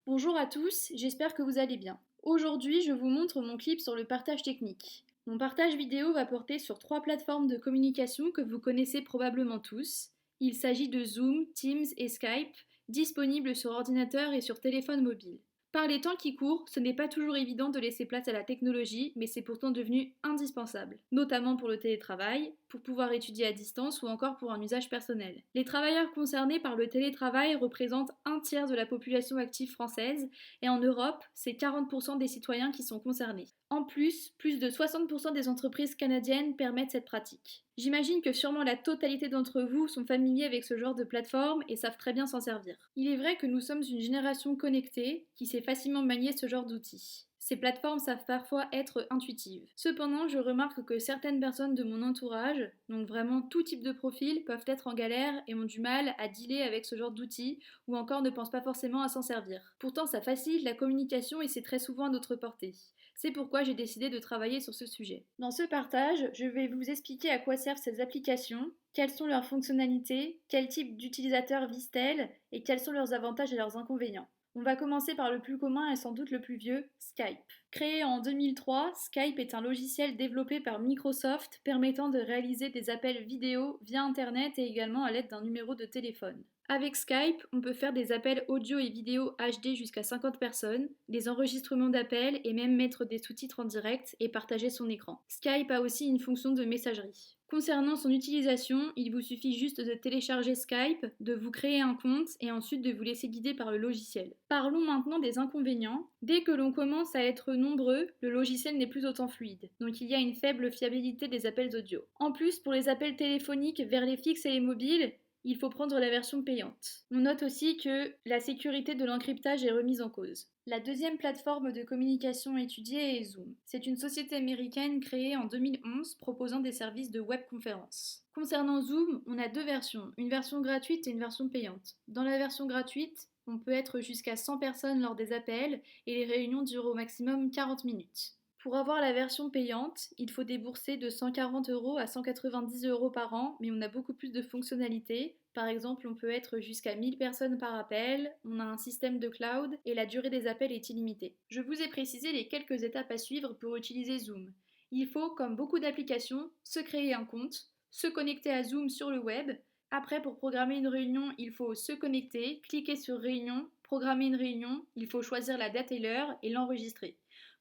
Bonjour à tous, j'espère que vous allez bien. Aujourd'hui, je vous montre mon clip sur le partage technique. Mon partage vidéo va porter sur trois plateformes de communication que vous connaissez probablement tous. Il s'agit de Zoom, Teams et Skype, disponibles sur ordinateur et sur téléphone mobile. Par les temps qui courent, ce n'est pas toujours évident de laisser place à la technologie, mais c'est pourtant devenu indispensable, notamment pour le télétravail, pour pouvoir étudier à distance ou encore pour un usage personnel. Les travailleurs concernés par le télétravail représentent un tiers de la population active française et en Europe, c'est 40% des citoyens qui sont concernés. En plus, plus de 60% des entreprises canadiennes permettent cette pratique. J'imagine que sûrement la totalité d'entre vous sont familiers avec ce genre de plateforme et savent très bien s'en servir. Il est vrai que nous sommes une génération connectée qui sait facilement manier ce genre d'outils. Ces plateformes savent parfois être intuitives. Cependant, je remarque que certaines personnes de mon entourage, donc vraiment tout type de profil, peuvent être en galère et ont du mal à dealer avec ce genre d'outils ou encore ne pensent pas forcément à s'en servir. Pourtant, ça facilite la communication et c'est très souvent à notre portée. C'est pourquoi j'ai décidé de travailler sur ce sujet. Dans ce partage, je vais vous expliquer à quoi servent ces applications, quelles sont leurs fonctionnalités, quel type d'utilisateurs visent-elles et quels sont leurs avantages et leurs inconvénients. On va commencer par le plus commun et sans doute le plus vieux, Skype. Créé en 2003, Skype est un logiciel développé par Microsoft permettant de réaliser des appels vidéo via Internet et également à l'aide d'un numéro de téléphone. Avec Skype, on peut faire des appels audio et vidéo HD jusqu'à 50 personnes, des enregistrements d'appels et même mettre des sous-titres en direct et partager son écran. Skype a aussi une fonction de messagerie. Concernant son utilisation, il vous suffit juste de télécharger Skype, de vous créer un compte et ensuite de vous laisser guider par le logiciel. Parlons maintenant des inconvénients. Dès que l'on commence à être nombreux, le logiciel n'est plus autant fluide, donc il y a une faible fiabilité des appels audio. En plus, pour les appels téléphoniques vers les fixes et les mobiles, il faut prendre la version payante. On note aussi que la sécurité de l'encryptage est remise en cause. La deuxième plateforme de communication étudiée est Zoom. C'est une société américaine créée en 2011 proposant des services de webconférence. Concernant Zoom, on a deux versions, une version gratuite et une version payante. Dans la version gratuite, on peut être jusqu'à 100 personnes lors des appels et les réunions durent au maximum 40 minutes. Pour avoir la version payante, il faut débourser de 140 € à 190 € par an, mais on a beaucoup plus de fonctionnalités. Par exemple, on peut être jusqu'à 1000 personnes par appel, on a un système de cloud et la durée des appels est illimitée. Je vous ai précisé les quelques étapes à suivre pour utiliser Zoom. Il faut, comme beaucoup d'applications, se créer un compte, se connecter à Zoom sur le web. Après, pour programmer une réunion, il faut se connecter, cliquer sur Réunion, programmer une réunion, il faut choisir la date et l'heure et l'enregistrer.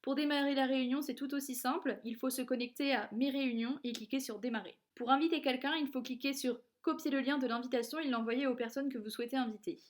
Pour démarrer la réunion, c'est tout aussi simple, il faut se connecter à Mes réunions et cliquer sur Démarrer. Pour inviter quelqu'un, il faut cliquer sur Copier le lien de l'invitation et l'envoyer aux personnes que vous souhaitez inviter.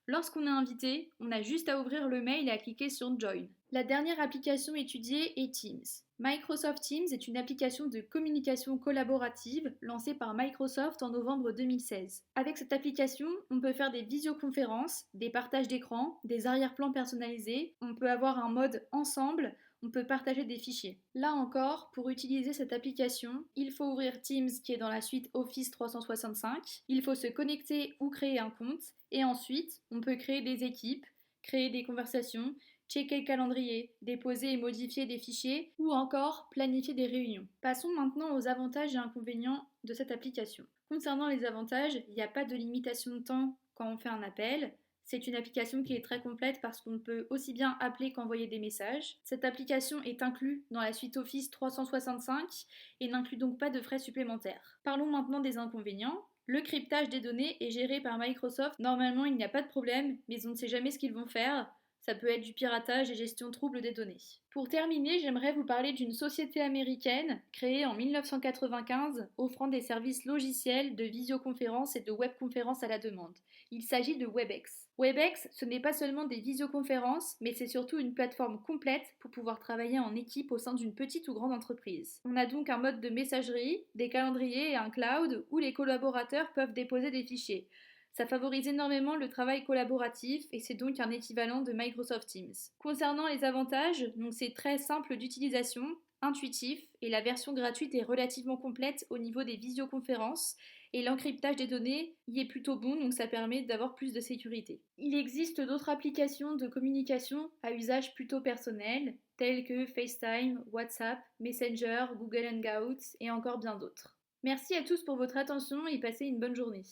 Lorsqu'on est invité, on a juste à ouvrir le mail et à cliquer sur Join. La dernière application étudiée est Teams. Microsoft Teams est une application de communication collaborative lancée par Microsoft en novembre 2016. Avec cette application, on peut faire des visioconférences, des partages d'écran, des arrière-plans personnalisés, on peut avoir un mode ensemble, on peut partager des fichiers. Là encore, pour utiliser cette application, il faut ouvrir Teams qui est dans la suite Office 365, il faut se connecter ou créer un compte, et ensuite, on peut créer des équipes, créer des conversations, checker le calendrier, déposer et modifier des fichiers ou encore planifier des réunions. Passons maintenant aux avantages et inconvénients de cette application. Concernant les avantages, il n'y a pas de limitation de temps quand on fait un appel. C'est une application qui est très complète parce qu'on peut aussi bien appeler qu'envoyer des messages. Cette application est inclue dans la suite Office 365 et n'inclut donc pas de frais supplémentaires. Parlons maintenant des inconvénients. Le cryptage des données est géré par Microsoft. Normalement, il n'y a pas de problème, mais on ne sait jamais ce qu'ils vont faire. Ça peut être du piratage et gestion trouble des données. Pour terminer, j'aimerais vous parler d'une société américaine créée en 1995 offrant des services logiciels de visioconférence et de webconférence à la demande. Il s'agit de Webex. Webex, ce n'est pas seulement des visioconférences, mais c'est surtout une plateforme complète pour pouvoir travailler en équipe au sein d'une petite ou grande entreprise. On a donc un mode de messagerie, des calendriers et un cloud où les collaborateurs peuvent déposer des fichiers. Ça favorise énormément le travail collaboratif et c'est donc un équivalent de Microsoft Teams. Concernant les avantages, donc c'est très simple d'utilisation, intuitif et la version gratuite est relativement complète au niveau des visioconférences et l'encryptage des données y est plutôt bon donc ça permet d'avoir plus de sécurité. Il existe d'autres applications de communication à usage plutôt personnel telles que FaceTime, WhatsApp, Messenger, Google Hangouts et encore bien d'autres. Merci à tous pour votre attention et passez une bonne journée.